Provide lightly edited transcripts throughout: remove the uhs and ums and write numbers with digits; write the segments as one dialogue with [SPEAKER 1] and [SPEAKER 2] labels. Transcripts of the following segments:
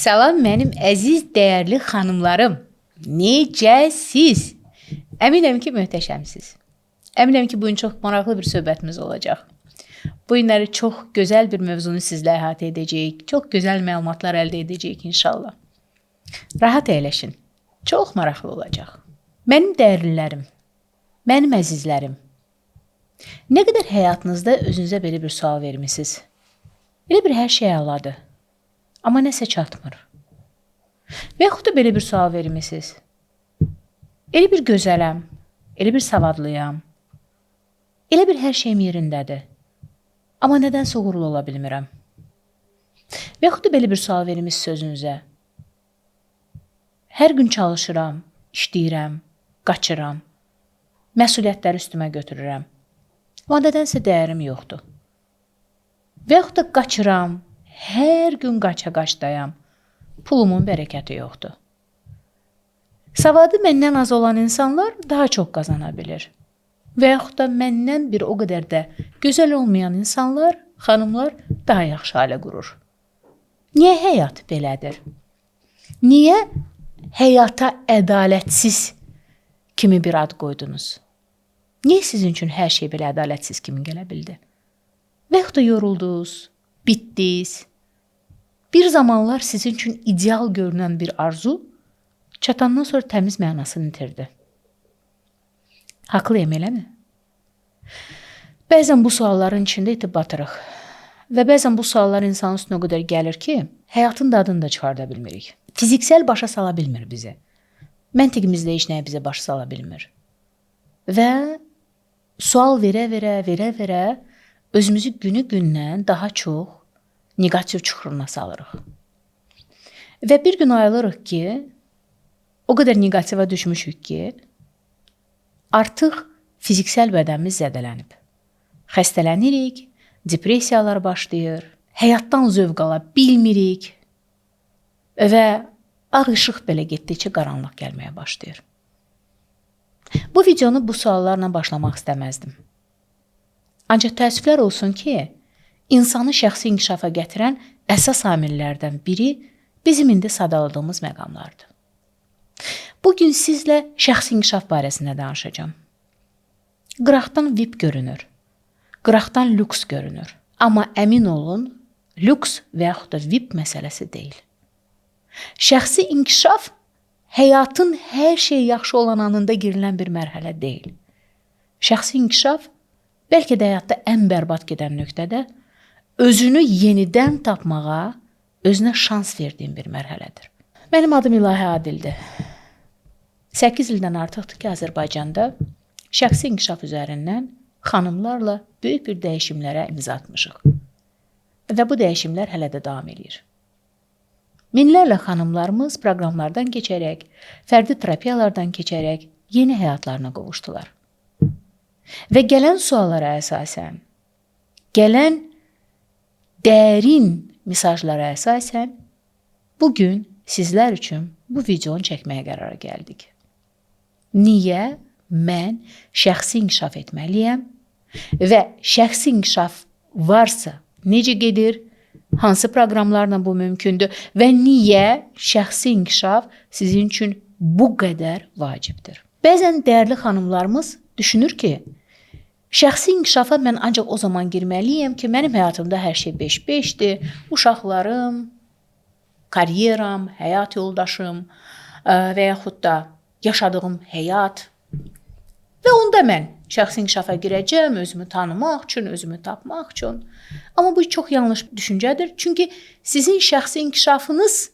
[SPEAKER 1] Salam mənim əziz, dəyərli xanımlarım. Necəsiz? Əminəm ki, möhtəşəmsiz. Əminəm ki, bu gün çox maraqlı bir söhbətimiz olacaq. Bu günləri çox gözəl bir mövzunu sizlə əhatə edəcəyik. Çox gözəl məlumatlar əldə edəcəyik inşallah. Rahat əyləşin. Çox maraqlı olacaq. Mənim dəyərlilərim, mənim əzizlərim, nə qədər həyatınızda özünüzə belə bir sual vermisiniz? Elə bir hər şey əladır, amma nəsə çatmır. Və yaxud da belə bir sual vermisiniz. Elə bir gözələm, elə bir savadlıyam, elə bir hər şeyim yerindədir, amma nədənsə uğurlu ola bilmirəm. Və yaxud da belə bir sual vermisiniz sözünüzə. Hər gün çalışıram, işləyirəm, qaçıram, məsuliyyətləri üstümə götürürəm, amma nədənsə dəyərim yoxdur. Və yaxud da qaçıram, hər gün qaça-qaçdayam, pulumun bərəkəti yoxdur. Savadı məndən az olan insanlar daha çox qazana bilir. Və yaxud da məndən bir o qədər də gözəl olmayan insanlar, xanımlar daha yaxşı ailə qurur. Niyə həyat belədir? Niyə həyata ədalətsiz kimi bir ad qoydunuz? Niyə sizin üçün hər şey belə ədalətsiz kimi gələ bildi? Və yaxud da yoruldunuz, bitdiniz. Bir zamanlar sizin üçün ideal görünən bir arzu çatandan sonra təmiz mənasını itirdi. Haqlıyam, eləmi? Bəzən bu sualların içində itib batırıq. Və bəzən bu suallar insanın üstünə o qədər gəlir ki, həyatın dadını da çıxarda bilmirik. Fiziksel başa sala bilmir bizi. Məntiqimizdə heç nəyə bizə başa sala bilmir. Və sual verə-verə özümüzü günü-gündən daha çox negativ çuxuruna salırıq. Və bir gün ayılırıq ki, o qədər negativə düşmüşük ki, artıq fiziksel bədənimiz zədələnib. Xəstələnirik, depressiyalar başlayır, həyatdan zövq ala bilmirik və ağ işıq belə getdikcə qaranlıq gəlməyə başlayır. Bu videonu bu suallarla başlamaq istəməzdim. Ancaq təəssüflər olsun ki, insanı şəxsi inkişafa gətirən əsas amillərdən biri bizim indi sadaladığımız məqamlardır. Bugün sizlə şəxsi inkişaf barəsində danışacağım. Qıraqdan VIP görünür, qıraqdan lüks görünür. Amma əmin olun, lüks və yaxud da VIP məsələsi deyil. Şəxsi inkişaf həyatın hər şey yaxşı olan anında girilən bir mərhələ deyil. Şəxsi inkişaf bəlkə də həyatda ən bərbad gedən nöqtədə özünü yenidən tapmağa, özünə şans verdiyin bir mərhələdir. Mənim adım İlahi Adildir. 8 ildən artıqdır ki, Azərbaycanda şəxsi inkişaf üzərindən xanımlarla böyük bir dəyişimlərə imza atmışıq. Və bu dəyişimlər hələ də davam edir. Minlərlə xanımlarımız proqramlardan keçərək, fərdi terapiyalardan keçərək yeni həyatlarına qovuşdular. Və gələn suallara əsasən, gələn dərin mesajlara əsasən, bugün sizlər üçün bu videonu çəkməyə qərara gəldik. Niyə mən şəxsi inkişaf etməliyəm və şəxsi inkişaf varsa necə gedir, hansı proqramlarla bu mümkündür və niyə şəxsi inkişaf sizin üçün bu qədər vacibdir? Bəzən dəyərli xanımlarımız düşünür ki, şəxsi inkişafa mən ancaq o zaman girməliyəm ki, mənim həyatımda hər şey 5-5-dir, uşaqlarım, karyeram, həyat yoldaşım və yaxud da yaşadığım həyat və onda mən şəxsi inkişafa girəcəm, özümü tanımaq üçün, özümü tapmaq üçün. Amma bu çox yanlış düşüncədir. Çünki sizin şəxsi inkişafınız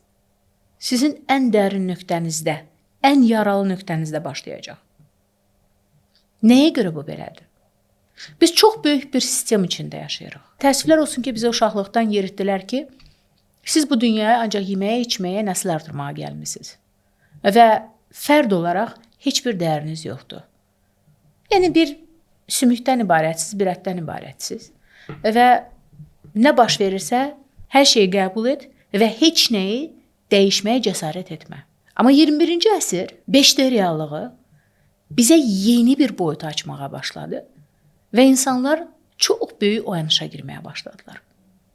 [SPEAKER 1] sizin ən dərin nöqtənizdə, ən yaralı nöqtənizdə başlayacaq. Nəyə görə bu belədir? Biz çox böyük bir sistem içində yaşayırıq. Təəssüflər olsun ki, bizə uşaqlıqdan yeritdilər ki, siz bu dünyaya ancaq yeməyə, içməyə, nəsil artırmağa gəlmisiniz. Və fərd olaraq heç bir dəyəriniz yoxdur. Yəni bir sümükdən ibarətsiz, bir ətdən ibarətsiz. Və nə baş verirsə, hər şeyi qəbul et və heç nəyi dəyişməyə cəsarət etmə. Amma 21-ci əsr 5D reallığı bizə yeni bir boyut açmağa başladı və insanlar çox böyük oyanışa girməyə başladılar.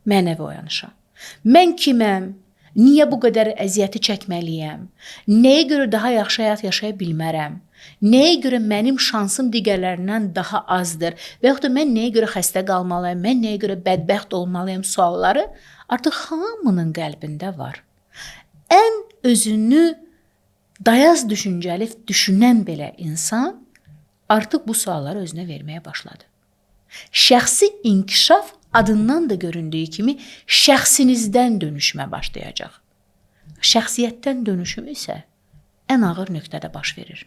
[SPEAKER 1] Mənəvi oyanışa. Mən kiməm? Niyə bu qədər əziyyəti çəkməliyəm? Nəyə görə daha yaxşı həyat yaşaya bilmərəm? Nəyə görə mənim şansım digərlərindən daha azdır? Və yaxud da mən nəyə görə xəstə qalmalıyam? Mən nəyə görə bədbəxt olmalıyam sualları artıq hamının qəlbində var. Ən özünü dayaz düşüncəli düşünən belə insan artıq bu sualları özünə verməyə başladı. Şəxsi inkişaf adından da göründüyü kimi şəxsinizdən dönüşmə başlayacaq. Şəxsiyyətdən dönüşüm isə ən ağır nöqtədə baş verir.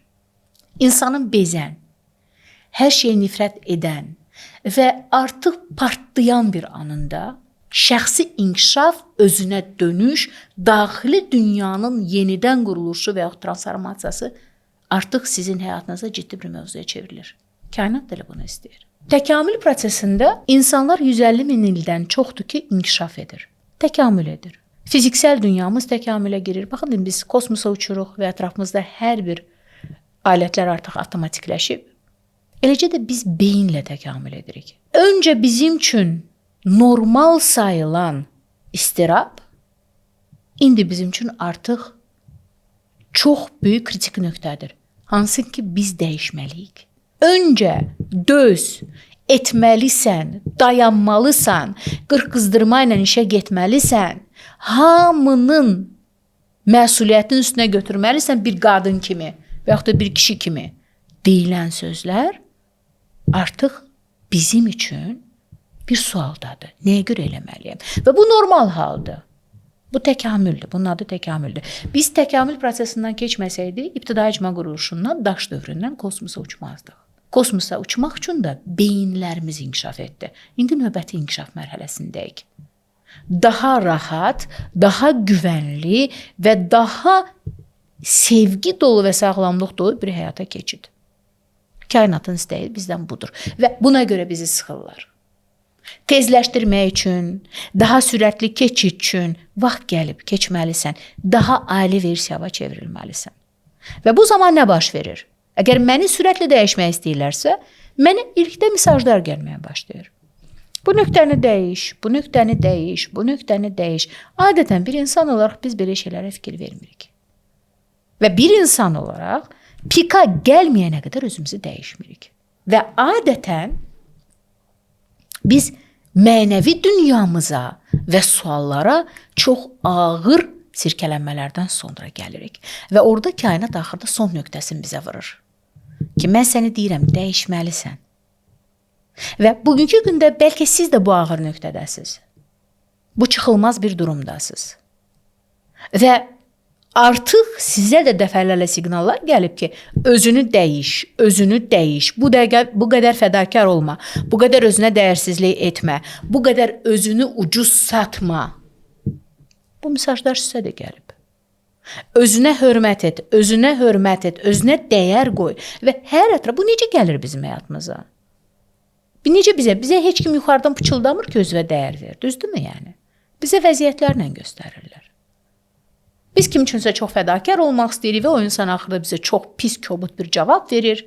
[SPEAKER 1] İnsanın bezən, hər şeyə nifrət edən və artıq partlayan bir anında şəxsi inkişaf, özünə dönüş, daxili dünyanın yenidən quruluşu və ya transformasiyası artıq sizin həyatınızda ciddi bir mövzuya çevrilir. Kainat da elə bunu istəyir. Təkamül prosesində insanlar 150 min ildən çoxdur ki, inkişaf edir. Təkamül edir. Fiziksel dünyamız təkamülə girir. Baxın, biz kosmosa uçuruq və ətrafımızda hər bir alətlər artıq avtomatikləşib. Eləcə də biz beyinlə təkamül edirik. Öncə bizim üçün normal sayılan istirab, indi bizim üçün artıq çox böyük kritik nöqtədir. Hansı ki, biz dəyişməliyik. Öncə döz, etməlisən, dayanmalısan, qırqızdırma ilə işə getməlisən, hamının məsuliyyətini üstünə götürməlisən bir qadın kimi və yaxud da bir kişi kimi deyilən sözlər artıq bizim üçün bir sualdadır. Nəyə görə eləməliyəm? Və bu normal haldır. Bu təkamüldür. Bunun adı təkamüldür. Biz təkamül prosesindən keçməsəydik, ibtidai icma quruluşundan, daş dövründən kosmosa uçmazdıq. Kosmosa uçmaq üçün də beyinlərimiz inkişaf etdi. İndi növbəti inkişaf mərhələsindəyik. Daha rahat, daha güvənli və daha sevgi dolu və sağlamlıq dolu bir həyata keçid. Kainatın istəyi bizdən budur və buna görə bizi sıxırlar. Tezləşdirmək üçün, daha sürətli keçid üçün vaxt gəlib keçməlisən, daha ali versiyaya çevrilməlisən. Və bu zaman nə baş verir? Əgər məni sürətlə dəyişmək istəyirlərsə, mənə ilkdə mesajlar gəlməyə başlayır. Bu nöqtəni dəyiş, bu nöqtəni dəyiş, bu nöqtəni dəyiş. Adətən bir insan olaraq biz belə şeylərə fikir vermirik. Və bir insan olaraq pika gəlməyənə qədər özümüzü dəyişmirik. Və adətən biz mənəvi dünyamıza və suallara çox ağır sirkələnmələrdən sonra gəlirik. Və orada kainat axırda son nöqtəsini bizə vurur. Ki, mən səni deyirəm, dəyişməlisən. Və bugünkü gündə bəlkə siz də bu ağır nöqtədəsiz. Bu çıxılmaz bir durumdasınız. Və artıq sizə də dəfələrlə siqnallar gəlib ki, özünü dəyiş, özünü dəyiş, bu qədər fədakar olma, bu qədər özünə dəyərsizlik etmə, bu qədər özünü ucuz satma. Bu mesajlar sizə də gəlib. Özünə hörmət et, özünə hörmət et, özünə dəyər qoy və hər ətraf bu necə gəlir bizim həyatımıza? Necə bizə heç kim yuxarıdan pıçıldamır ki, özünə dəyər ver, düzdürmü yəni? Bizə vəziyyətlərlə göstərirlər. Biz kim üçünsə çox fədakar olmaq istəyirik və o insan axırda bizə çox pis, kobud bir cavab verir.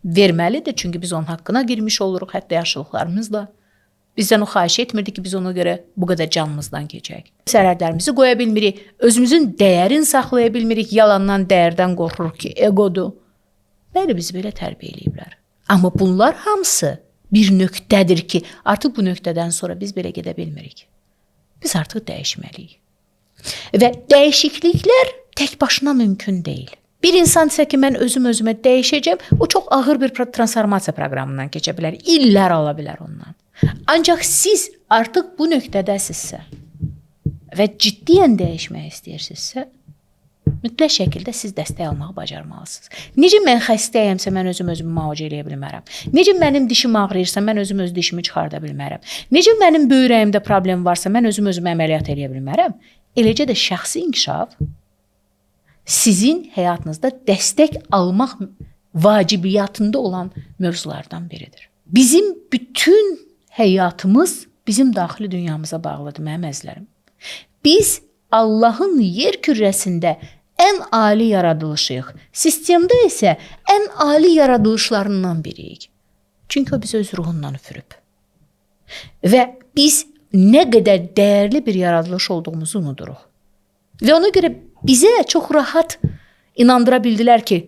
[SPEAKER 1] Verməlidir, çünki biz onun haqqına girmiş oluruq, hətta yaşlılıqlarımızla. Bizdən o xahiş etmirdi ki, biz ona görə bu qədər canımızdan keçək. Sərhədlərimizi qoya bilmirik, özümüzün dəyərini saxlaya bilmirik, yalandan dəyərdən qorxuruq ki, egodur. Bəli, bizi belə tərbiyə eləyiblər. Amma bunlar hamısı bir nöqtədir ki, artıq bu nöqtədən sonra biz belə gedə bilmirik. Biz artıq dəyişməliyik. Və dəyişikliklər tək başına mümkün deyil. Bir insan isə ki, mən özümə dəyişəcəm, o çox ağır bir transformasiya proqramından keçə bilər, illər ala bilər ondan. Ancaq siz artıq bu nöqtədəsinizsə və ciddiyən dəyişmək istəyirsinizsə, mütləq şəkildə siz dəstək almağı bacarmalısınız. Necə mən xəstəyəmsə, mən özümü müalicə eləyə bilmərəm. Necə mənim dişim ağrıyırsa, mən öz dişimi çıxarda bilmərəm. Necə mənim böyrəyimdə problem varsa, mən özümü əməliyyat eləyə bilmərəm. Eləcə də şəxsi inkişaf sizin həyatınızda dəstək almaq vacibiyyatında olan mövzulardan biridir. Bizim bütün həyatımız bizim daxili dünyamıza bağlıdır, mənim əzizlərim. Biz Allahın yer kürrəsində ən ali yaradılışıyıq. Sistemdə isə ən ali yaradılışlarından biriyik. Çünki o bizi öz ruhundan üfürüb. Və biz nə qədər dəyərli bir yaradılış olduğumuzu unuduruq. Və ona görə bizə çox rahat inandıra bildilər ki,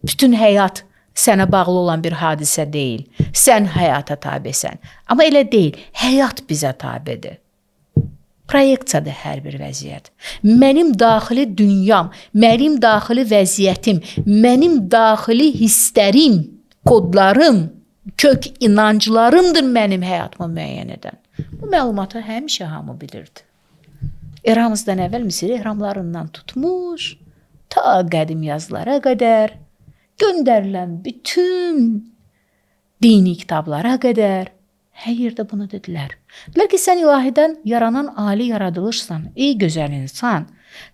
[SPEAKER 1] bütün həyat sənə bağlı olan bir hadisə deyil. Sən həyata tabesən. Amma elə deyil. Həyat bizə tabedir. Proyeksiyadır hər bir vəziyyət. Mənim daxili dünyam, mənim daxili vəziyyətim, mənim daxili hisslərim, kodlarım, kök inanclarımdır mənim həyatımı müəyyən edən. Bu məlumatı həmişə hamı bilirdi. Eramızdan əvvəl Misir ehramlarından tutmuş, ta qədim yazılara qədər, göndərilən bütün dini kitablara qədər hər yerdə bunu dedilər. Dedilər ki, sən ilahidən yaranan ali yaradılışsan, ey gözəl insan.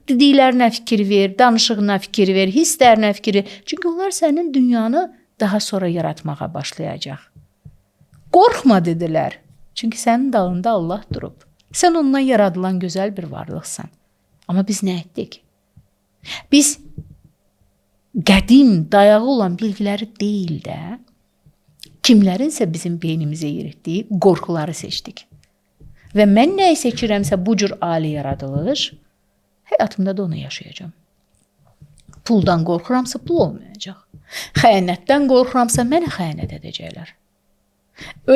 [SPEAKER 1] Dediklərinə fikir ver, danışığına fikir ver, hisslərinə fikir ver. Çünki onlar sənin dünyanı daha sonra yaratmağa başlayacaq. Qorxma dedilər. Çünki sənin dalında Allah durub. Sən ondan yaradılan gözəl bir varlıqsan. Amma biz nə etdik? Biz qədim, dayağı olan bilgiləri deyil də, kimlərinsə bizim beynimizə yeritdiyi qorxuları seçdik. Və mən nəyi seçirəmsə bu cür ali yaradılış, həyatımda da onu yaşayacağam. Puldan qorxuramsa pul olmayacaq. Xəyanətdən qorxuramsa mənə xəyanət edəcəklər.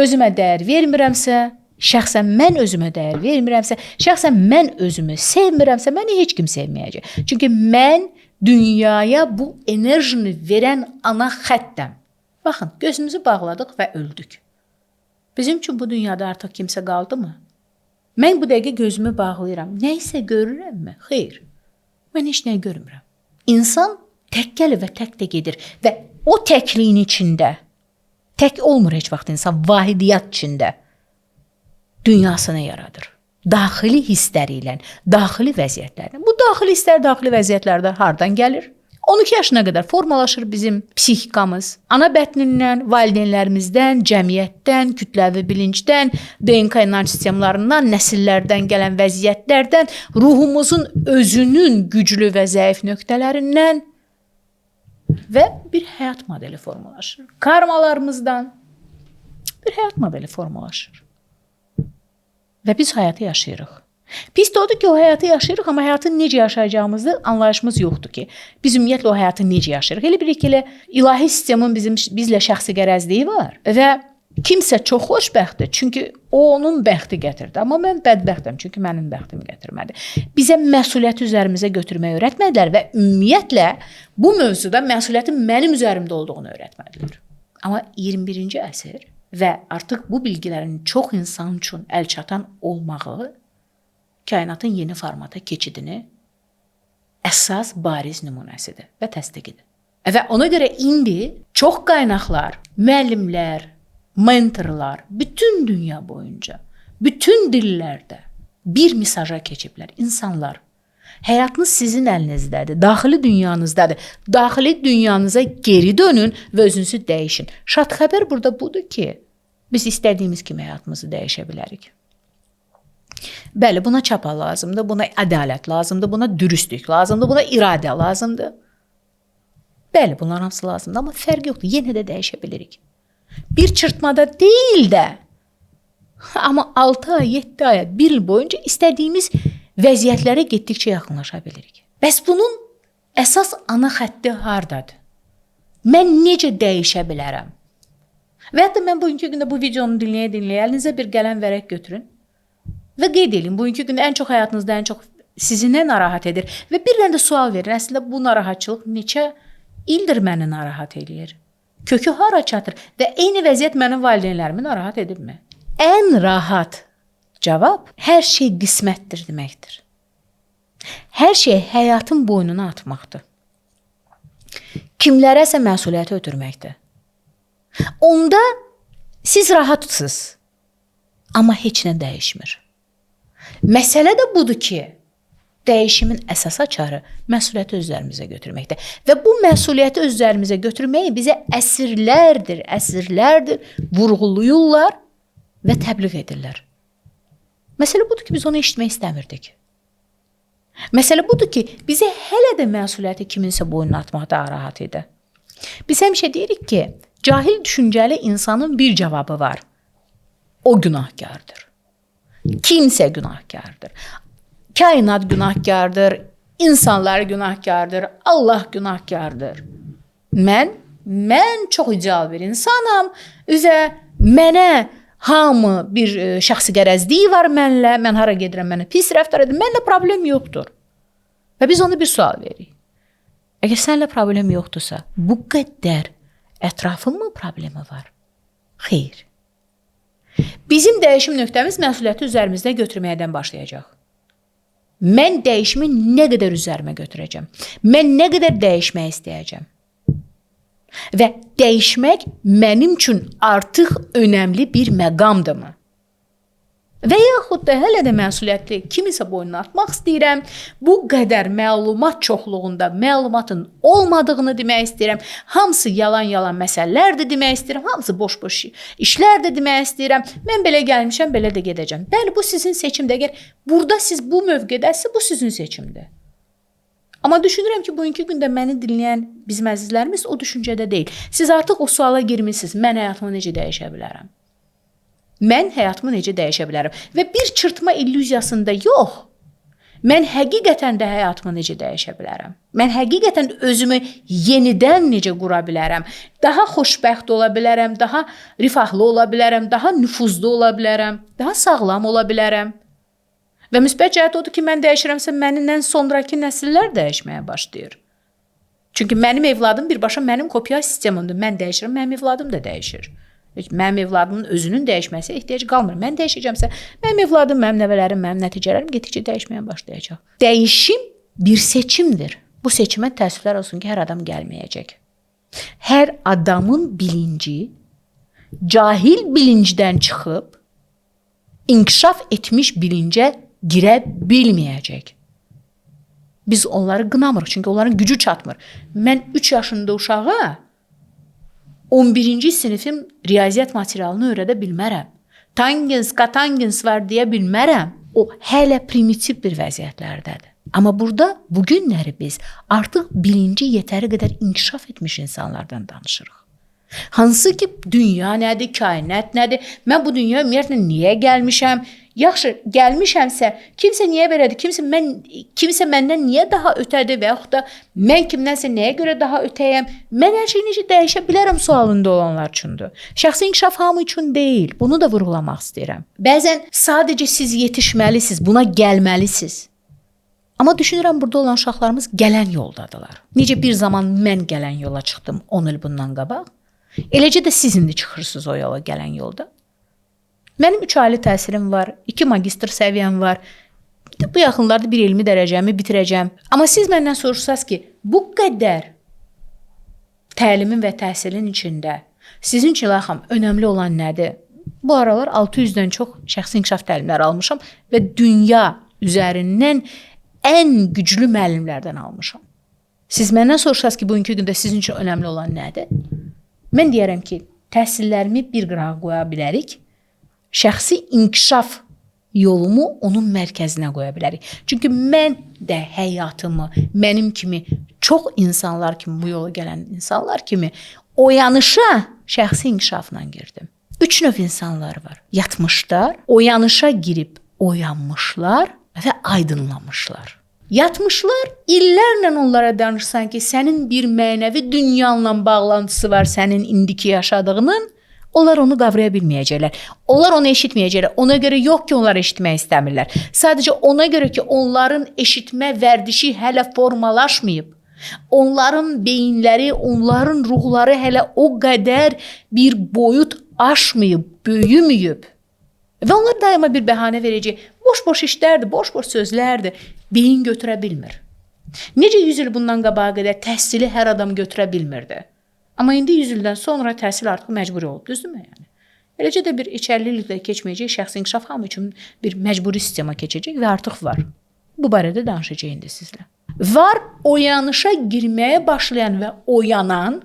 [SPEAKER 1] Özümə dəyər vermirəmsə, şəxsən mən özümə dəyər vermirəmsə, şəxsən mən özümü sevmirəmsə, məni heç kim sevməyəcək. Çünki mən dünyaya bu enerjini verən ana xəttəm. Baxın, gözümüzü bağladıq və öldük. Bizim üçün bu dünyada artıq kimsə qaldı mı? Mən bu dəqiqə gözümü bağlayıram. Nəysə görürəmmi? Xeyr. Mən heç nəyi görmürəm. İnsan tək gəlir və tək də gedir. Və o təkliyin içində, tək olmur heç vaxt insan, vahidiyyat içində dünyasını yaradır. Daxili hissləri ilə, daxili vəziyyətlərlə. Bu daxili hisslər, daxili vəziyyətlərdə hardan gəlir? 12 yaşına qədər formalaşır bizim psixikamız. Ana bətnindən, valideynlərimizdən, cəmiyyətdən, kütləvi bilincdən, DNK inanc sistemlarından, nəsillərdən gələn vəziyyətlərdən, ruhumuzun özünün güclü və zəif nöqtələrindən və bir həyat modeli formalaşır. Karmalarımızdan bir həyat modeli formalaşır. Və biz həyatı yaşayırıq. Pis də odur ki, o həyatı yaşayırıq, amma həyatı necə yaşayacağımızı anlayışımız yoxdur ki, biz ümumiyyətlə o həyatı necə yaşayırıq. Elə bilik ki, ilahi sistemin bizlə şəxsi qərəzliyi var və kimsə çox xoşbəxtdir, çünki o onun bəxti gətirdi. Amma mən bədbəxtəm, çünki mənim bəxtim gətirmədi. Bizə məsuliyyəti üzərimizə götürməyi öyrətmədilər və ümumiyyətlə bu mövzuda məsuliyyətin mənim üzərimdə olduğunu öyrətmədilər. Amma 21-ci əsr və artıq bu bilgilərin çox insan üçün əlçatan olmağı kainatın yeni formata keçidini əsas bariz nümunəsidir və təsdiqidir. Və ona görə indi çox qaynaqlar, müəllimlər, mentorlar bütün dünya boyunca, bütün dillərdə bir mesaja keçiblər. İnsanlar, həyatınız sizin əlinizdədir, daxili dünyanızdadır. Daxili dünyanıza geri dönün və özünüzü dəyişin. Şad xəbər burada budur ki, biz istədiyimiz kimi həyatımızı dəyişə bilərik. Bəli, buna çapa lazımdır, buna ədalət lazımdır, buna dürüstlük lazımdır, buna iradə lazımdır. Bəli, bunlar hamısı lazımdır, amma fərq yoxdur, yenə də dəyişə bilirik. Bir çırpmada deyil də, amma 6 ay, 7 ay, 1 il boyunca istədiyimiz vəziyyətlərə getdikcə yaxınlaşa bilirik. Bəs bunun əsas ana xətti hardadır? Mən necə dəyişə bilərəm? Və hətta mən bugünkü gündə bu videonu dinləyə-dinləyə əlinizə bir qələm vərəq götürün və qeyd edin, bugünkü gündə ən çox həyatınızda ən çox sizi nə narahat edir və bir dənə də sual verin. Əslində bu narahatçılıq neçə ildir məni narahat edir? Kökü hara çatır və eyni vəziyyət mənim valideynlərimi narahat edibmi? Ən rahat cavab hər şey qismətdir deməkdir. Hər şey həyatın boynuna atmaqdır. Kimlərəsə məsuliyyəti ötürməkdir. Onda siz rahatsınız, amma heç nə dəyişmir. Məsələ də budur ki, dəyişimin əsas açarı məsuliyyəti özlərimizə götürməkdir. Və bu məsuliyyəti özlərimizə götürməyi bizə əsrlərdir vurğuluyurlar və təbliğ edirlər. Məsələ budur ki, biz onu eşitmək istəmirdik. Məsələ budur ki, bizə hələ də məsuliyyəti kiminsə boynuna atmaqda rahat idi. Biz həmişə deyirik ki, cahil düşüncəli insanın bir cavabı var. O günahkardır. Kimsə günahkardır. Kainat günahkardır, insanlar günahkardır, Allah günahkardır. Mən çox ideal bir insanam. Üzə mənə hamı bir şəxsi qərəzliyi var mənlə, mən hara gedirəm, mənə pis rəftar edir, mənlə problem yoxdur. Və biz ona bir sual veririk. Əgər sənlə problem yoxdursa, bu qədər ətrafın mı problemi var? Xeyr. Bizim dəyişim nöqtəmiz məsuliyyəti üzərimizdə götürməkdən başlayacaq. Mən dəyişimi nə qədər üzərimə götürəcəm? Mən nə qədər dəyişmək istəyəcəm? Və dəyişmək mənim üçün artıq önəmli bir məqamdırmı? Və yaxud da hələ də məsuliyyətli kimisə boynuna atmaq istəyirəm. Bu qədər məlumat çoxluğunda məlumatın olmadığını demək istəyirəm. Hamısı yalan məsələlərdir demək istəyirəm. Hamısı boş işlər də demək istəyirəm. Mən belə gəlmişəm, belə də gedəcəm. Bəli, bu sizin seçimdir. Əgər burada siz bu mövqedəsiz, bu sizin seçimdir. Amma düşünürəm ki, bugünkü gündə məni dinləyən bizim əzizlərimiz o düşüncədə deyil. Siz artıq o suala girmişsiniz. Mən həyatımı necə dəyişə bilərəm? Mən həyatımı necə dəyişə bilərəm? Və bir çırpma illüziyasında yox. Mən həqiqətən də həyatımı necə dəyişə bilərəm? Mən həqiqətən özümü yenidən necə qura bilərəm? Daha xoşbəxt ola bilərəm, daha rifahlı ola bilərəm, daha nüfuzlu ola bilərəm, daha sağlam ola bilərəm. Və müsbət cəhət odur ki, mən dəyişirəmsə, məndən sonraki nəsillər dəyişməyə başlayır. Çünki mənim evladım birbaşa mənim kopya sistemimdir. Mən dəyişirəm, mənim evladım da dəyişir. Mənim evladımın özünün dəyişməsi ehtiyac qalmır. Mən dəyişəcəmsə, mənim evladım, mənim nəvələrim, mənim nəticələrim getdikcə dəyişməyə başlayacaq. Dəyişim bir seçimdir. Bu seçimə təəssüflər olsun ki, hər adam gəlməyəcək. Hər adamın bilinci cahil bilincdən çıxıb inkişaf etmiş bilincə girə bilməyəcək. Biz onları qınamırıq, çünki onların gücü çatmır. Mən 3 yaşında uşağa 11-ci sinifim riyaziyyat materialını öyrədə bilmərəm. Tangens, katangens var deyə bilmərəm. O hələ primitiv bir vəziyyətlərdədir. Amma burada bu günləri biz artıq bilinci yetəri qədər inkişaf etmiş insanlardan danışırıq. Hansı ki, dünya nədir, kainat nədir? Mən bu dünya ümumiyyətlə niyə gəlmişəm? Yaxşı, gəlmişəmsə, kimsə niyə belədir? Kimsə məndən niyə daha ötədir və yaxud da mən kimdənsə nəyə görə daha ötəyəm? Mən hər şeyi necə dəyişə bilərəm sualında olanlar üçündür. Şəxsi inkişaf hamı üçün deyil. Bunu da vurğulamaq istəyirəm. Bəzən sadəcə siz yetişməlisiniz, buna gəlməlisiniz. Amma düşünürəm, burada olan uşaqlarımız gələn yoldadılar. Necə bir zaman mən gələn yola çıxdım 10 il bundan qabaq. Eləcə də siz indi çıxırsınız o yola gələn yolda. Mənim 3 ali təhsilim var, 2 magistr səviyyəm var. Bu yaxınlarda bir elmi dərəcəmi bitirəcəm. Amma siz məndən soruşsaz ki, bu qədər təlimin və təhsilin içində sizin üçün laxam önəmli olan nədir? Bu aralar 600-dən çox şəxsi inkişaf təlimləri almışam və dünya üzərindən ən güclü müəllimlərdən almışam. Siz məndən soruşsaz ki, bugünkü gündə sizin üçün önəmli olan nədir? Mən deyərəm ki, təhsillərimi bir qırağa qoya bilərik. Şəxsi inkişaf yolumu onun mərkəzinə qoya bilərik. Çünki mən də həyatımı mənim kimi çox insanlar kimi, bu yola gələn insanlar kimi oyanışa şəxsi inkişafla girdim. 3 növ insanlar var. Yatmışlar, oyanışa girib oyanmışlar və aydınlanmışlar. Yatmışlar, illərlə onlara danışsan ki, sənin bir mənəvi dünyanla bağlantısı var sənin indiki yaşadığının, onlar onu qavraya bilməyəcəklər. Onlar onu eşitməyəcəklər. Ona görə yox ki, onlar eşitmək istəmirlər. Sadəcə ona görə ki, onların eşitmə vərdişi hələ formalaşmayıb. Onların beyinləri, onların ruhları hələ o qədər bir boyut aşmayıb, böyüməyib. Və onlar daima bir bəhanə verəcək. Boş-boş işlərdir, boş-boş sözlərdir. Beyin götürə bilmir. Necə 100 il bundan qabağa qədər təhsili hər adam götürə bilmirdi. Amma indi 100 ildən sonra təhsil artıq məcburi olub, düzdürmü? Yəni? Eləcə də bir 250 ildə keçməyəcək şəxsi inkişaf hamı üçün bir məcburi sistema keçəcək və artıq var. Bu barədə danışacağıq indi sizlə. Var oyanışa girməyə başlayan və oyanan,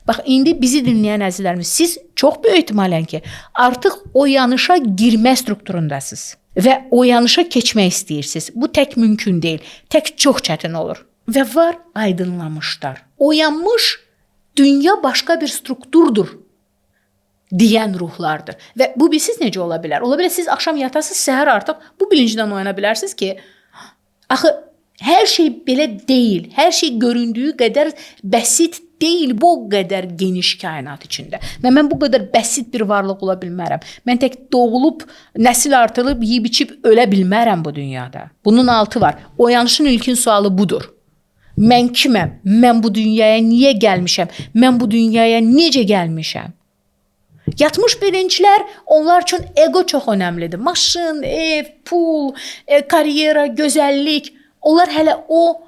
[SPEAKER 1] bax indi bizi dinləyən əzizlərimiz, siz çox böyük ehtimalən ki, artıq oyanışa girmə strukturundasınız və oyanışa keçmək istəyirsiniz. Bu tək mümkün deyil, tək çox çətin olur. Və var aydınlamışlar. Oyanmış dünya başqa bir strukturdur deyən ruhlardır. Və bu bilsiz necə ola bilər? Ola bilər siz axşam yatasınız, səhər artıq bu bilincdən oyana bilərsiniz ki, Axı hər şey belə deyil. Hər şey göründüyü qədər bəsit deyil, bu qədər geniş kainat içində. Və mən bu qədər bəsit bir varlıq ola bilmərəm. Mən tək doğulub, nəsil artırılıb, yeyib içib ölə bilmərəm bu dünyada. Bunun altı var. Oyanışın ilkin sualı budur. Mən kiməm? Mən bu dünyaya niyə gəlmişəm? Mən bu dünyaya necə gəlmişəm? Yatmış bilinclər, onlar üçün ego çox önəmlidir. Maşın, ev, pul, karyera, gözəllik. Onlar hələ o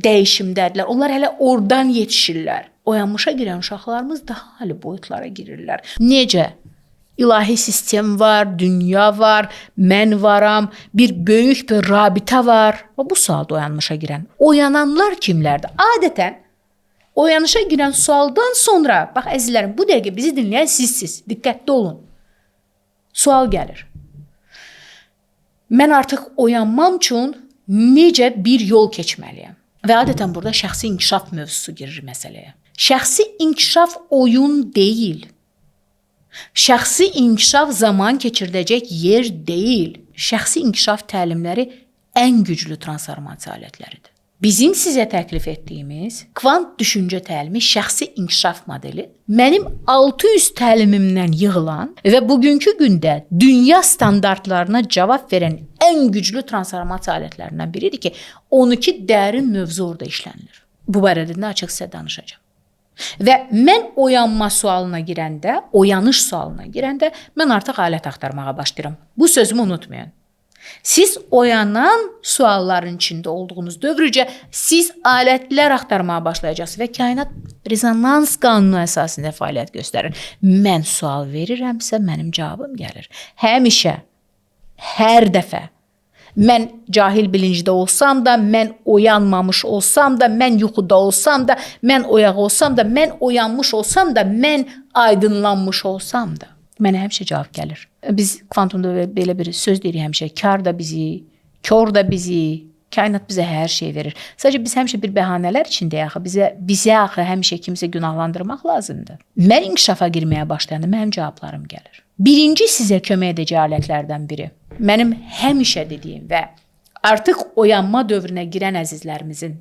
[SPEAKER 1] dəyişimdədirlər. Onlar hələ oradan yetişirlər. Oyanmışa girən uşaqlarımız daha hali boyutlara girirlər. Necə? İlahi sistem var, dünya var, mən varam, bir böyük bir rabitə var. Bu sualda oyanmışa girən. Oyananlar kimlərdir? Adətən oyanışa girən sualdan sonra, bax əzizlərim, bu dəqiqə bizi dinləyən sizsiz. Diqqətli olun. Sual gəlir. Mən artıq oyanmam üçün necə bir yol keçməliyəm? Və adətən burada şəxsi inkişaf mövzusu girir məsələyə. Şəxsi inkişaf oyun deyil. Şəxsi inkişaf zaman keçirdəcək yer deyil. Şəxsi inkişaf təlimləri ən güclü transformasiya alətləridir. Bizim sizə təklif etdiyimiz kvant düşüncə təlimi şəxsi inkişaf modeli mənim 600 təlimimdən yığılan və bugünkü gündə dünya standartlarına cavab verən ən güclü transformasiya alətlərindən biridir ki, 12 dərin mövzu orada işlənilir. Bu barədə də açıq sizə danışacağam. Və mən oyanma sualına girəndə, oyanış sualına girəndə mən artıq alət axtarmağa başlayıram. Bu sözümü unutmayın. Siz oyanan sualların içində olduğunuz dövrücə siz alətlər axtarmağa başlayacaqsınız və kainat rezonans qanunu əsasında fəaliyyət göstərir. Mən sual verirəmsə, mənim cavabım gəlir. Həmişə, hər dəfə. Mən cahil bilincdə olsam da, mən oyanmamış olsam da, mən yuxuda olsam da, mən oyaq olsam da, mən oyanmış olsam da, mən aydınlanmış olsam da. Mənə həmişə cavab gəlir. Biz kvantumda belə bir söz deyirik həmişə. Kar da bizi, kör da bizi, kainat bizə hər şey verir. Sadəcə biz həmişə bir bəhanələr içindəyik. Bizə axı həmişə kimsə günahlandırmaq lazımdır. Mən inkişafa girməyə başlayanda mənim cavablarım gəlir. Birinci sizə kömək edəcək alətlərdən biri. Mənim həmişə dediyim və artıq oyanma dövrünə girən əzizlərimizin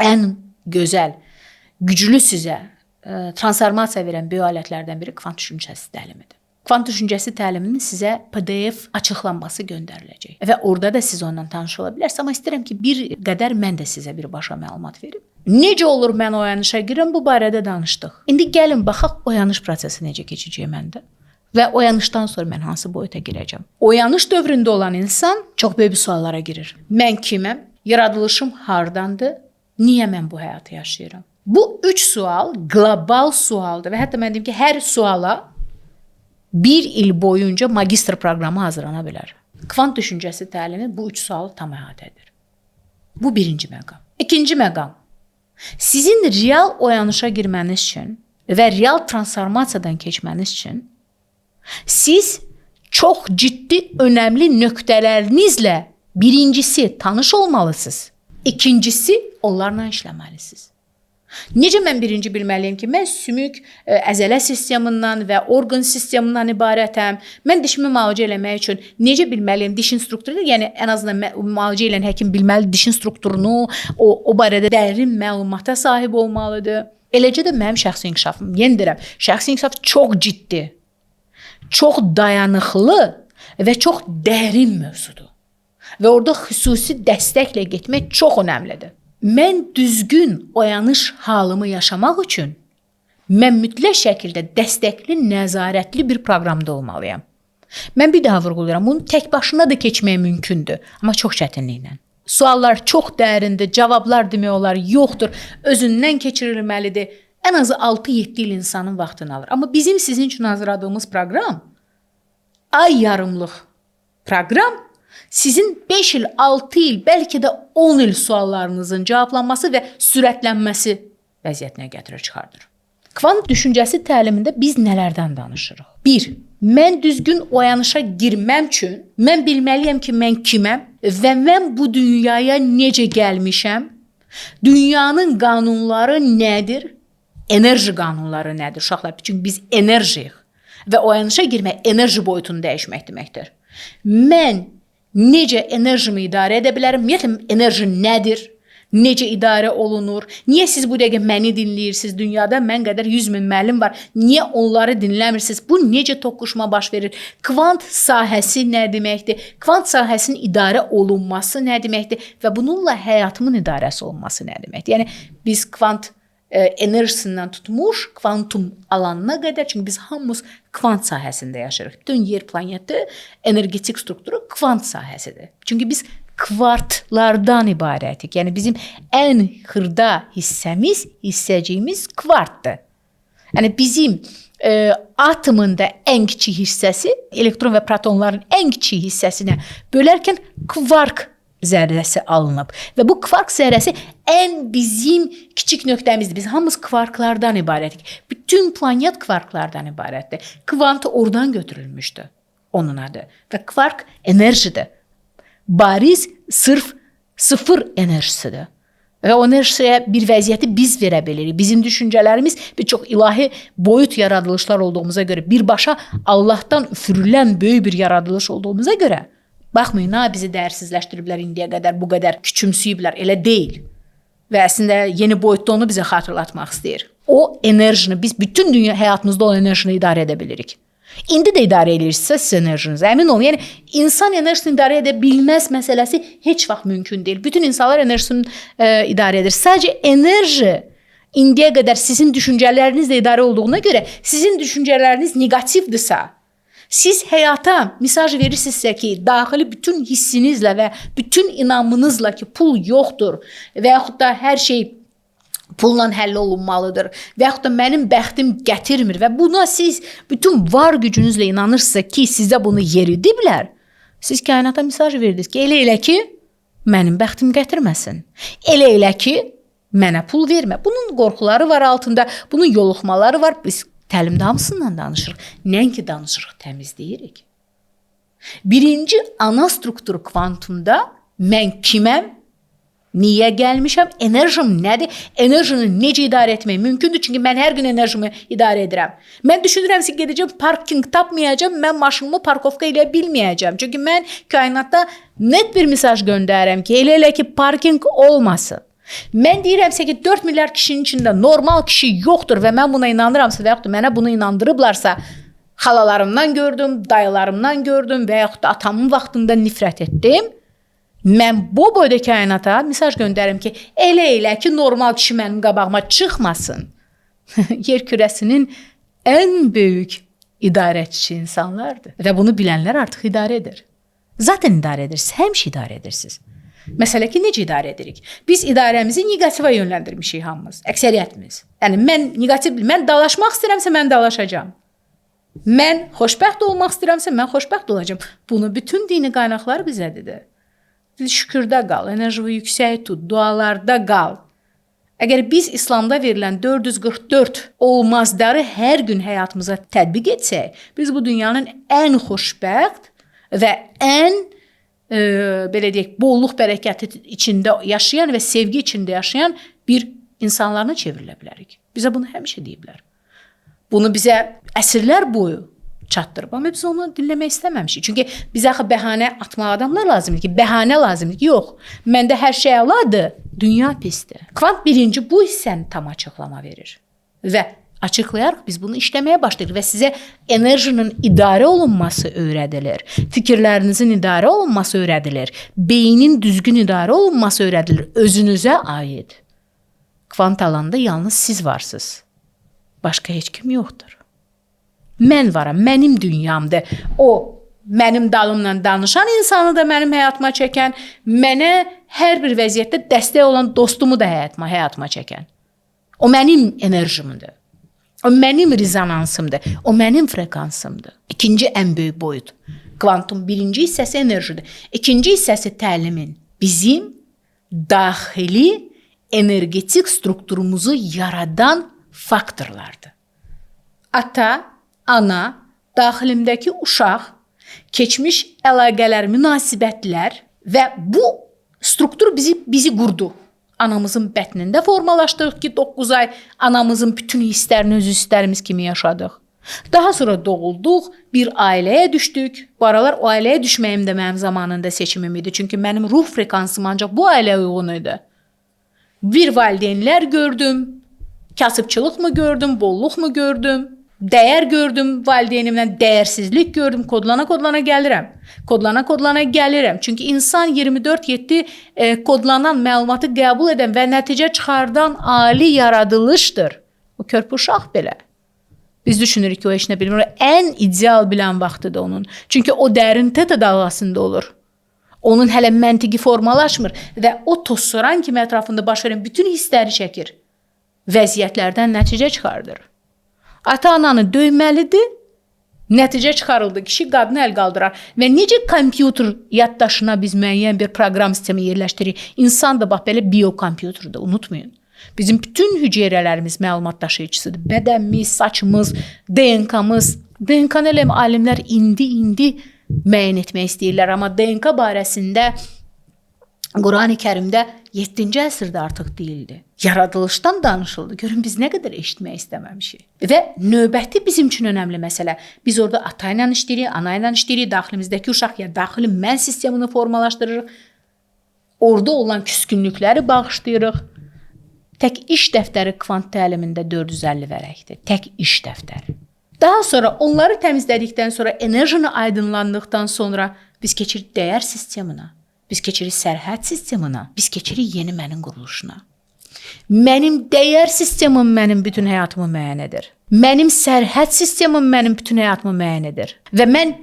[SPEAKER 1] ən gözəl, güclü sizə transformasiya verən böyük alətlərdən biri kvant düşüncəsi təlimidir. Kvant düşüncəsi təliminin sizə PDF açıqlanması göndəriləcək və orada da siz onunla tanış ola bilərsiniz. Amma istəyirəm ki, bir qədər mən də sizə birbaşa məlumat verim. Necə olur mən oyanışa girirəm, bu barədə danışdıq. İndi gəlin baxaq oyanış prosesi necə keçəcək məndə və oyanışdan sonra mən hansı boyuta girəcəm. Oyanış dövründə olan insan çox böyük suallara girir. Mən kiməm? Yaradılışım hardandır? Niyə mən bu həyatı yaşayıram? Bu 3 sual qlobal sualdır və hətta mən deyim ki, hər suala 1 il boyunca magistr proqramı hazırlana bilər. Kvant düşüncəsi təlimi bu 3 sualı tam əhatə edir. Bu birinci məqam. İkinci məqam. Sizin real oyanışa girməniz üçün və real transformasiyadan keçməniz üçün siz çox ciddi, önəmli nöqtələrinizlə birincisi tanış olmalısınız. İkincisi onlarla işləməlisiniz. Necə mən birinci bilməliyim ki, mən sümük, əzələ sistemindən və orqan sistemindən ibarətəm. Mən dişimi müalicə eləmək üçün necə bilməliyim dişin strukturunu? Yəni ən azından müalicə edən həkim bilməli dişin strukturunu, o barədə dərin məlumata sahib olmalıdır. Eləcə də mənim şəxsi inkişafım. Yenə deyirəm, şəxsi inkişaf çox ciddi, çox dayanıqlı və çox dərin mövzudur. Və orada xüsusi dəstəklə getmək çox önəmlidir. Mən düzgün oyanış halımı yaşamaq üçün mən mütləq şəkildə dəstəkli, nəzarətli bir proqramda olmalıyam. Mən bir daha vurğulayıram, bunu tək başına da keçmək mümkündür, amma çox çətinliklə. Suallar çox dərindir, cavablar demək olar yoxdur, özündən keçirilməlidir. Ən azı 6-7 il insanın vaxtını alır. Amma bizim sizin üçün hazırladığımız proqram ay yarımlıq proqram sizin 5 il, 6 il, bəlkə də 10 il suallarınızın cavablanması və sürətlənməsi vəziyyətinə gətirir, çıxardır. Kvant düşüncəsi təlimində biz nələrdən danışırıq? 1. Mən düzgün oyanışa girməm üçün mən bilməliyəm ki, mən kiməm və mən bu dünyaya necə gəlmişəm? Dünyanın qanunları nədir? Enerji qanunları nədir? Uşaqlar, çünki biz enerjiyik və oyanışa girmək enerji boyutunu dəyişmək deməkdir. Mən Necə enerjimi idarə edə bilərəm? Ümumiyyətlə, enerji nədir? Necə idarə olunur? Niyə siz bu dəqiqə məni dinləyirsiniz? Dünyada mən qədər 100 min müəllim var. Niyə onları dinləmirsiniz? Bu necə toqquşma baş verir? Kvant sahəsi nə deməkdir? Kvant sahəsinin idarə olunması nə deməkdir? Və bununla həyatımın idarəsi olunması nə deməkdir? Yəni, biz kvant enerjisindən tutmuş, kvantum alanına qədər, çünki biz hamımız kvant sahəsində yaşayırıq. Bütün yer planeti energetik strukturu kvant sahəsidir. Çünki biz kvartlardan ibarətik. Yəni bizim ən xırda hissəciyimiz kvartdır. Yəni bizim atomun da ən kiçik hissəsi, elektron və protonların ən kiçik hissəsinə bölərkən kvark zərrəsi alınıb. Və bu kvark zərrəsi ən bizim kiçik nöqtəmizdir. Biz hamımız kvarklardan ibarətik. Bütün planet kvarklardan ibarətdir. Kvant oradan götürülmüşdür onun adı. Və kvark enerjidir. Bariz sırf sıfır enerjisidir. Və o enerjiyə bir vəziyyəti biz verə bilirik. Bizim düşüncələrimiz bir çox ilahi boyut yaradılışlar olduğumuza görə, birbaşa Allahdan üfürülən böyük bir yaradılış olduğumuza görə, baxmayın, bizi dəyərsizləşdiriblər indiyə qədər, bu qədər küçümsüyüblər, elə deyil. Və əslində yeni boyutda onu bizə xatırlatmaq istəyir. O enerjini, biz bütün dünya həyatımızda olan enerjini idarə edə bilirik. İndi də idarə edirsinizsə siz enerjinizi, əmin olun. Yəni, insan enerjisini idarə edə bilməz məsələsi heç vaxt mümkün deyil. Bütün insanlar enerjisini idarə edir. Sadəcə enerji indiyə qədər sizin düşüncələrinizlə idarə olduğuna görə, sizin düşüncələriniz negativdirsə, siz həyata mesaj verirsinizsə ki, daxili bütün hissinizlə və bütün inamınızla ki, pul yoxdur və yaxud da hər şey pulla həll olunmalıdır və yaxud da mənim bəxtim gətirmir və buna siz bütün var gücünüzlə inanırsınızsa ki, sizə bunu yeridiblər, siz kainata mesaj verirsiniz ki, elə ki, mənim bəxtim gətirməsin. Elə ki, mənə pul vermə. Bunun qorxuları var altında, bunun yoluxmaları var. Biz təlimdə hamısından danışırıq. Nəinki danışırıq, təmizləyirik. Birinci ana strukturu kvantumda mən kiməm? Niyə gəlmişəm? Enerjim nədir? Enerjini necə idarə etmək mümkündür? Çünki mən hər gün enerjimi idarə edirəm. Mən düşünürəm ki, gedəcəm, parking tapmayacam, mən maşınımı parkovka elə bilməyəcəm. Çünki mən kainatda net bir mesaj göndərirəm ki, elə ki, parking olmasın. Mən deyirəmsə ki, 4 milyar kişinin içində normal kişi yoxdur və mən buna inanıramsa və yaxud da mənə bunu inandırıblarsa, xalalarımdan gördüm, dayılarımdan gördüm və yaxud da atamın vaxtında nifrət etdim. Mən bu boyda kainata mesaj göndərim ki, elə ki, normal kişi mənim qabağıma çıxmasın. Yer kürəsinin ən böyük idarəçisi insanlardır. Və bunu bilənlər artıq idarə edir. Zaten idarə edirsiniz, həmişə idarə edirsiniz. Məsələ ki, necə idarə edirik? Biz idarəmizi negativə yönləndirmişik hamımız, əksəriyyətimiz. Yəni, mən dalaşmaq istəyirəmsə, mən dalaşacağam. Mən xoşbəxt olmaq istəyirəmsə, mən xoşbəxt olacağam. Bunu bütün dini qaynaqlar bizə dedi. Şükürdə qal, enerjini yüksək tut, dualarda qal. Əgər biz İslamda verilən 444 olmazları hər gün həyatımıza tətbiq etsək, biz bu dünyanın ən xoşbəxt və ən belə deyək, bolluq bərəkəti içində yaşayan və sevgi içində yaşayan bir insanlarına çevrilə bilərik. Bizə bunu həmişə deyiblər. Bunu bizə əsrlər boyu çatdırıb. Amma biz onu dinləmək istəməmişik. Çünki bizə axı bəhanə atmaq adamlar lazımdır ki, bəhanə lazımdır ki, yox, məndə hər şey əladır, dünya pisdir. Kvant birinci bu hissəni tam açıqlama verir. Və açıqlayarıq, biz bunu işləməyə başlayırıq və sizə enerjinin idarə olunması öyrədilir. Fikirlərinizin idarə olunması öyrədilir. Beynin düzgün idarə olunması öyrədilir. Özünüzə aid. Kvant alanda yalnız siz varsınız. Başqa heç kim yoxdur. Mən varam, mənim dünyamdır. O, mənim dalımla danışan insanı da mənim həyatıma çəkən, mənə hər bir vəziyyətdə dəstək olan dostumu da həyatıma çəkən. O mənim enerjimdir. O mənim rezonansımdır. O mənim frekansımdır. İkinci ən böyük boyut. Kvantum birinci hissəsi enerjidir. İkinci hissəsi təlimin. Bizim daxili energetik strukturumuzu yaradan faktorlardır. Ata, ana, daxilimdəki uşaq, keçmiş əlaqələr, münasibətlər və bu struktur bizi qurdu. Anamızın bətnində formalaşdıq ki, 9 ay anamızın bütün hisslərini öz hisslərimiz kimi yaşadıq. Daha sonra doğulduq, bir ailəyə düşdük. Bu aralar o ailəyə düşməyim də mənim zamanında seçimim idi. Çünki mənim ruh frekansım ancaq bu ailəyə uyğun idi. Bir valideynlər gördüm, kasıbçılıq mı gördüm, bolluq mu gördüm, dəyər gördüm, valideynimdən dəyərsizlik gördüm, kodlana gəlirəm. Kodlana gəlirəm. Çünki insan 24/7 kodlanan məlumatı qəbul edən və nəticə çıxardan ali yaradılışdır. O körpü uşaq belə. Biz düşünürük ki, o heç nə bilmir. Ən ideal bilən vaxtıdır onun. Çünki o dərin teta dalğasında olur. Onun hələ məntiqi formalaşmır və o tossoran kimi ətrafında baş verən bütün hissləri çəkir. Vəziyyətlərdən nəticə çıxardır. Ata-ananı döyməlidir, nəticə çıxarıldı. Kişi qadını əl qaldırar və necə kompüter yaddaşına biz müəyyən bir proqram sistemi yerləşdiririk. İnsan da bax belə biokompüterdir, unutmayın. Bizim bütün hüceyrələrimiz məlumat daşıyıcısıdır. Bədənimiz, saçımız, DNK-mız. DNK-nı elə alimlər indi müəyyən etmək istəyirlər, amma DNK barəsində Qurani Kərimdə 7-ci əsrdə artıq deyildi. Yaradılışdan danışıldı. Görün biz nə qədər eşitmək istəməmişik. Və növbəti bizim üçün önəmli məsələ. Biz orada ata ilə işləyirik, ana ilə işləyirik, daxilimizdəki uşaq ya daxili mən sistemini formalaşdırırıq. Orada olan küskünlükləri bağışlayırıq. Tək iş dəftəri kvant təlimində 450 vərəqdir. Tək iş dəftəri. Daha sonra onları təmizlədikdən sonra, enerjini aydınlandıqdan sonra biz keçirik dəyər sisteminə. Biz keçirik sərhəd sisteminə. Biz keçirik yeni mənin quruluşuna. Mənim dəyər sistemim mənim bütün həyatımı müəyyən edir. Mənim sərhəd sistemim mənim bütün həyatımı müəyyən edir. Və mən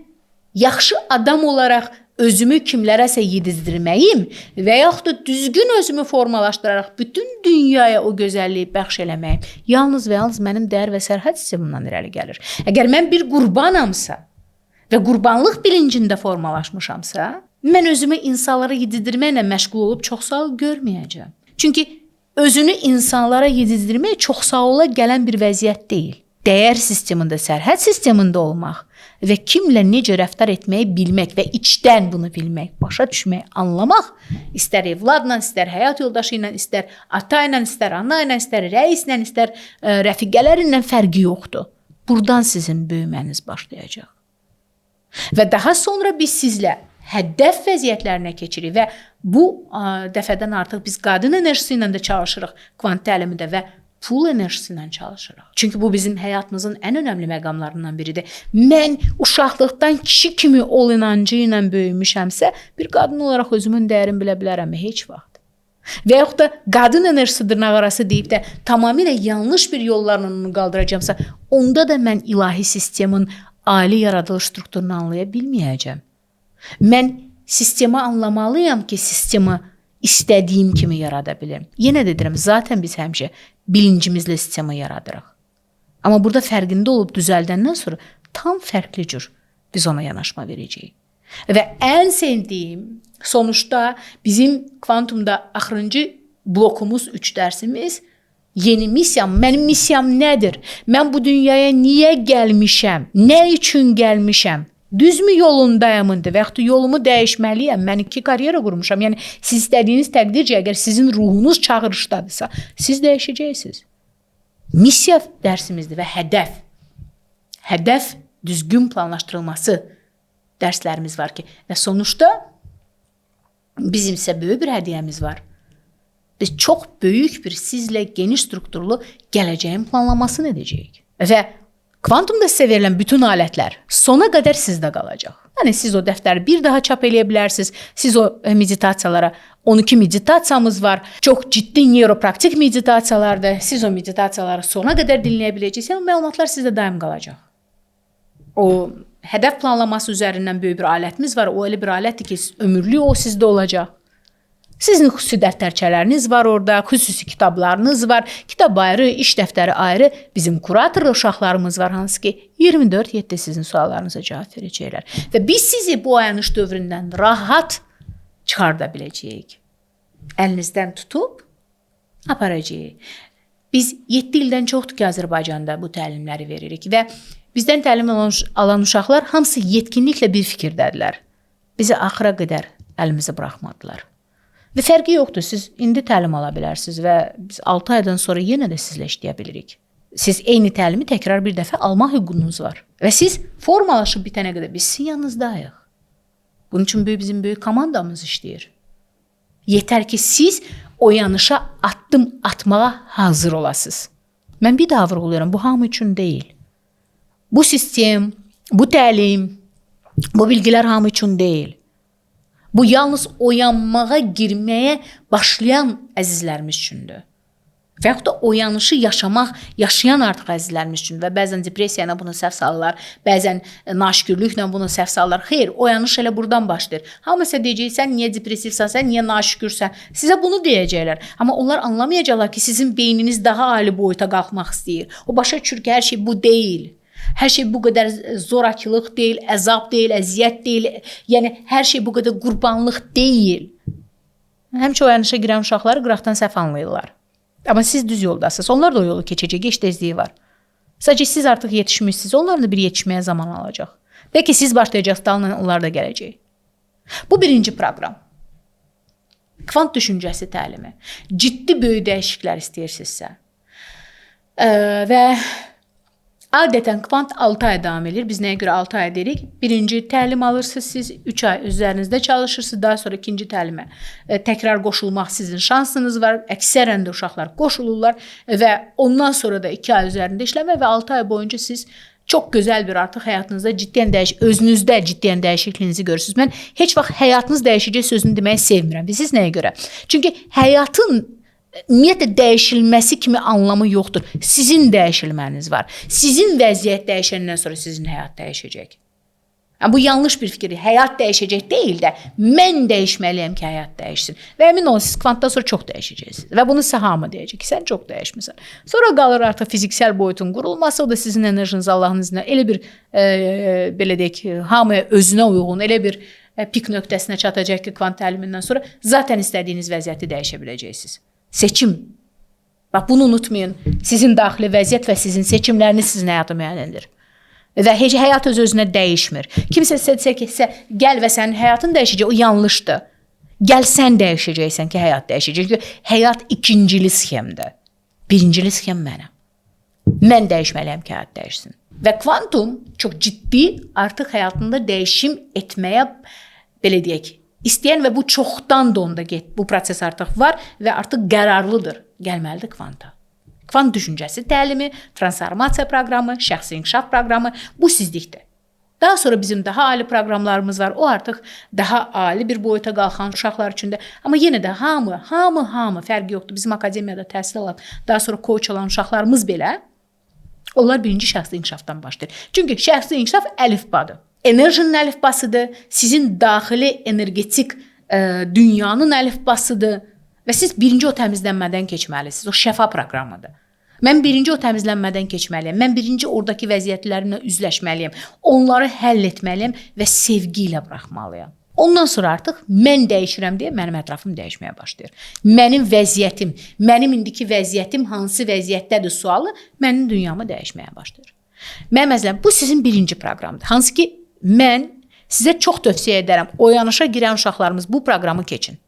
[SPEAKER 1] yaxşı adam olaraq özümü kimlərəsə yedizdirməyim və yaxud da düzgün özümü formalaşdıraraq bütün dünyaya o gözəlliyi bəxş eləməyim yalnız və yalnız mənim dəyər və sərhəd sistemimdən irəli gəlir. Əgər mən bir qurbanamsa və qurbanlıq bilincində formalaşmışamsa, mən özümü insanlara yedizdirməklə məşğul olub çoxsağol görməyəcəm. Çünki özünü insanlara yedizdirmək çoxsağola gələn bir vəziyyət deyil. Dəyər sistemində, sərhəd sistemində olmaq və kimlə necə rəftar etməyi bilmək və içdən bunu bilmək, başa düşmək, anlamaq, istər evladla, istər həyat yoldaşı ilə, istər ata ilə, istər ana ilə, istər rəislə, istər rəfiqələrlə fərqi yoxdur. Buradan sizin böyüməniz başlayacaq. Və daha sonra biz sizlə hədəf vəziyyətlərinə keçirik və bu dəfədən artıq biz qadın enerjisi ilə də çalışırıq kvant təlimində və pul enerjisi ilə çalışırıq. Çünki bu bizim həyatımızın ən önəmli məqamlarından biridir. Mən uşaqlıqdan kişi kimi ol inancı ilə böyümüşəmsə, bir qadın olaraq özümün dəyərini bilə bilərəm heç vaxt. Və yaxud da qadın enerjisi dırnaqarası deyib də tamamilə yanlış bir yollarla onu qaldıracamsa, onda da mən ilahi sistemin ali yaradılış strukturunu anlaya bilməyəcəm. Mən sistemi anlamalıyam ki, sistemi istədiyim kimi yarada bilim. Yenə də deyirəm, zaten biz həmişə bilincimizlə sistemi yaradırıq. Amma burada fərqində olub düzəldəndən sonra tam fərqli cür biz ona yanaşma verəcəyik. Və ən sevdiyim sonuçda bizim kvantumda axırıncı blokumuz 3 dərsimiz yeni missiyam. Mənim missiyam nədir? Mən bu dünyaya niyə gəlmişəm? Nə üçün gəlmişəm? Düzmü yolundayam indi və yaxud yolumu dəyişməliyəm? Mən 2 karyera qurmuşam. Yəni siz istədiyiniz təqdircə əgər sizin ruhunuz çağırışdadırsa, siz dəyişəcəksiniz. Missiya dərsimizdir və hədəf. Hədəf düzgün planlaşdırılması dərslərimiz var ki, və sonuçda bizim isə böyük bir hədiyyəmiz var. Biz çox böyük bir sizlə geniş strukturlu gələcəyin planlamasını edəcəyik. Və kvantumda sizə verilən bütün alətlər sona qədər sizdə qalacaq. Yəni siz o dəftəri bir daha çap eləyə bilərsiniz. Siz o meditasiyalara 12 meditasiyamız var. Çox ciddi neuropraktik meditasiyalardır. Siz o meditasiyaları sona qədər dinləyə biləcəksiniz. O məlumatlar sizdə daim qalacaq. O hədəf planlaması üzərindən böyük bir alətimiz var. O elə bir alətdir ki, ömürlük o sizdə olacaq. Sizin xüsusi dəftərçələriniz var orada, xüsusi kitablarınız var. Kitab ayrı, iş dəftəri ayrı. Bizim kuratorlu uşaqlarımız var, hansı ki 24/7 sizin suallarınıza cavab verəcəklər. Və biz sizi bu oyanış dövründən rahat çıxarda biləcəyik. Əlinizdən tutub aparacağıq. Biz 7 ildən çoxdur ki, Azərbaycanda bu təlimləri veririk və bizdən təlim alan uşaqlar hamısı yetkinliklə bir fikirdədirlər. Bizi axıra qədər əlimizi buraxmadılar. Və fərqi yoxdur, siz indi təlim ala bilərsiniz və biz 6 aydan sonra yenə də sizlə işləyə bilirik. Siz eyni təlimi təkrar bir dəfə alma hüququnuz var. Və siz formalaşıb bitənə qədər biz sizin yanınızdayıq. Bunun üçün bizim böyük komandamız işləyir. Yetər ki, siz o yanlışa addım atmağa hazır olasınız. Mən bir daha vurğuluyorum, bu hamı üçün deyil. Bu sistem, bu təlim, bu bilgilər hamı üçün deyil. Bu yalnız oyanmağa girməyə başlayan əzizlərimiz üçündür. Və yaxud da o yanlışı yaşayan artıq əzizlərimiz üçün və bəzən depressiya ilə bunu səhv salırlar, bəzən naşükürlüklə bunu səhv salırlar. Xeyr, o yanlış elə buradan başlayır. Hamısı deyəcək, sən niyə depressivsən, sən niyə naşükürsən? Sizə bunu deyəcəklər. Amma onlar anlamayacaqlar ki, sizin beyniniz daha ali boyuta qalxmaq istəyir. O başa düşür ki, hər şey bu deyil. Hər şey bu qədər zorakılıq deyil, əzab deyil, əziyyət deyil. Yəni, hər şey bu qədər qurbanlıq deyil. Həmçə o yanlışa girən uşaqları qıraqdan səhv anlayırlar. Amma siz düz yoldasınız. Onlar da o yolu keçəcək, geç tezliyi var. Sadəcə siz artıq yetişmişsiniz. Onlar da bir yetişməyə zaman alacaq. Bəlkə siz başlayacaqsınız, dalına onlar da gələcək. Bu birinci proqram. Kvant düşüncəsi təlimi. Ciddi böyük dəyişikliklər istəyirsinizsə. Və adətən kvant 6 ay davam edir. Biz nəyə görə 6 ay deyirik? Birinci təlim alırsınız siz, 3 ay üzərinizdə çalışırsınız. Daha sonra ikinci təlimə təkrar qoşulmaq sizin şansınız var. Əksərən də uşaqlar qoşulurlar və ondan sonra da 2 ay üzərində işləmə və 6 ay boyunca siz çox gözəl bir artıq həyatınızda özünüzdə ciddiyyən dəyişikliyinizi görürsünüz. Mən heç vaxt həyatınız dəyişəcək sözünü deməyi sevmirəm. Siz nəyə görə? Çünki həyatın ümumiyyətlə dəyişilməsi kimi anlamı yoxdur. Sizin dəyişilməniz var. Sizin vəziyyət dəyişəndən sonra sizin həyat dəyişəcək. Bu yanlış bir fikir. Həyat dəyişəcək deyil də, mən dəyişməliyəm ki, həyat dəyişsin. Və əmin olun, siz kvantdan sonra çox dəyişəcəksiniz. Və bunu sizə hamı deyəcək ki, sən çox dəyişmirsən. Sonra qalır artıq fiziksel boyutun qurulması, o da sizin enerjiniz Allahın izinə elə bir, belə deyək, hamıya özünə uyğun, elə bir pik nöqtəsinə çatacaq ki, kvant təlimindən sonra zaten istədiyiniz vəziyyəti dəyişə biləcəksiniz. Seçim. Bax, bunu unutmayın. Sizin daxili vəziyyət və sizin seçimləriniz sizin həyatı müəyyəndir. Və heç həyat öz-özünə dəyişmir. Kimsə desə ki, gəl və sənin həyatın dəyişəcək, o yanlışdır. Gəl sən dəyişəcəksən ki, həyat dəyişəcək. Çünki həyat ikincili sxemdir. Birincili sxem mənəm. Mən dəyişməliyəm ki, həyat dəyişsin. Və kvantum çox ciddi artıq həyatında dəyişim etməyə, belə deyək, İstəyən və bu çoxdan da onda bu proses artıq var və artıq qərarlıdır. Gəlməlidir kvanta. Kvant düşüncəsi təlimi, transformasiya proqramı, şəxsi inkişaf proqramı bu sizlikdir. Daha sonra bizim daha ali proqramlarımız var. O artıq daha ali bir boyuta qalxan uşaqlar üçün də. Amma yenə də hamı fərqi yoxdur. Bizim akademiyada təhsil alan, daha sonra coach olan uşaqlarımız belə onlar birinci şəxsi inkişafdan başlayır. Çünki şəxsi inkişaf əlifbadır. Enerjinin əlifbasıdır, sizin daxili energetik dünyanın əlifbasıdır və siz birinci o təmizlənmədən keçməlisiniz, o şəfa proqramıdır. Mən birinci o təmizlənmədən keçməliyəm, mən birinci oradakı vəziyyətlərimlə üzləşməliyəm, onları həll etməliyəm və sevgi ilə buraxmalıyam. Ondan sonra artıq mən dəyişirəm deyə mənim ətrafım dəyişməyə başlayır. Mənim vəziyyətim, mənim indiki vəziyyətim hansı vəziyyətdədir sualı mənim dünyamı dəyişməyə başlayır. Mənim əzləm, bu sizin birinci proqramdır. Hansı ki, mən sizə çox tövsiyə edərəm. Oyanışa girən uşaqlarımız bu proqramı keçin.